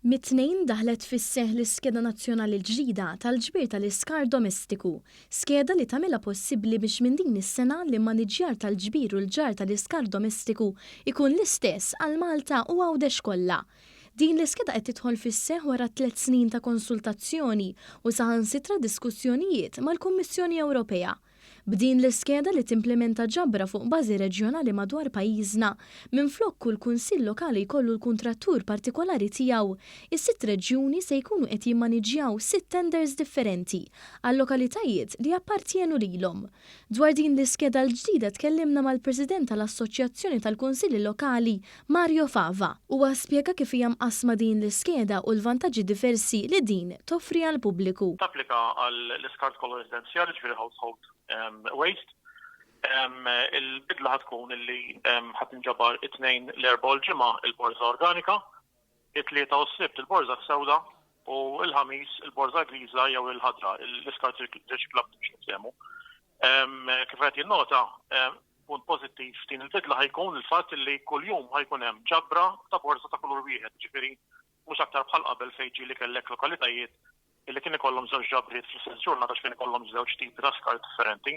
Mit-tnejn daħlet fis-seħħ l-iskeda nazzjonali l-ġdida tal-ġbir tal-iskar domestiku, skeda li tagħmilha possibbli biex minn din is-sena l-immaniġġjar tal-ġbir u l-ġar tal-iskar domestiku ikun l-istess għal Malta u Għawdex kollha. Din l-iskeda qed tidħol fis-seħħ wara 3 snin ta' konsultazzjoni u saħansitra diskussjonijiet mal-Kummissjoni Ewropea. B'din l-iskeda li timplementa ġabra fuq bażi reġjonali madwar pajjiżna, minflok kull kunsill lokali jkollu l-kuntrattur partikolari tiegħu, is-sitt reġjuni se jkunu qed jimmaniġġjaw 6 tenders differenti għal lokalitajiet li appartjenu lilhom. Dwar din l-iskeda l-ġdida tkellimna mal-President tal-Assoċjazzjoni tal-Kunsilli Lokali, Mario Fava, huwa spjega kif hija mqassma din l-iskeda u l-vantaġġi diversi li din toffri għall-pubbliku. Tapplika għall-iskart kollu residenzjali ġifieri household waste. Il-bidla ħatkun illi ħatinġabar it-tnejn l-erba' l-ġimgħa il-borza organika, it-tlieta u s-sibt il-borza sewda u l-ħamis il-borza griża jew il-ħadra, l-iskart riċiklabli biex nisemmu. Kif qed jinnota, punt pożittiv din il-bidla ħajkun il-fatt li kuljum ħajkun hemm ġabra ta' borza ta' kulur wieħed, ġifieri mhux aktar bħal qabel fejn ġieli kellek lokalitajiet illi kien ikollhom żewġ ġabriet fl-istess ġurnata x'kien ikollhom żewġ tipi ta' skart differenti.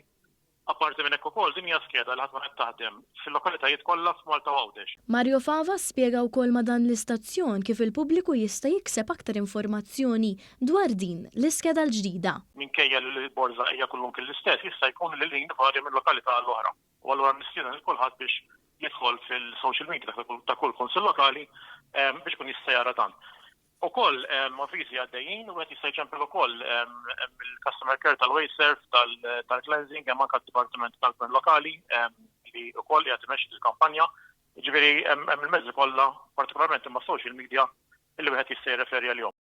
Apparti minn hekk ukoll din hija skeda li ħadd ma qed taħdem fil-lokalitajiet kollha f'Malta u Għawdex. Mario Fava spjega wkoll ma' dan l-istazzjon kif il-pubbliku jista' jikseb aktar informazzjoni dwar din l-iskeda l-ġdida. Minkejja li l-borza hija kullum l-istess, jista' jkun li lin varja minn lokalità l-oħra. U allura nistieden lil kulħadd biex jidħol fil-social media ta' kull kunsill lokali biex kun jista' jara dan. Ukoll avviżi għaddejjin u qed jista' jċempel ukoll il-customer care tal-Wayserv, tal-cleansing, hemm anke d-Dipartiment tal-Gvern Lokali li wkoll qed imexxi il-kampanja. Jiġifieri hemm il-mezzi kollha, partikolarment imma social media, illi wieħed jista' jirreferi għalihom.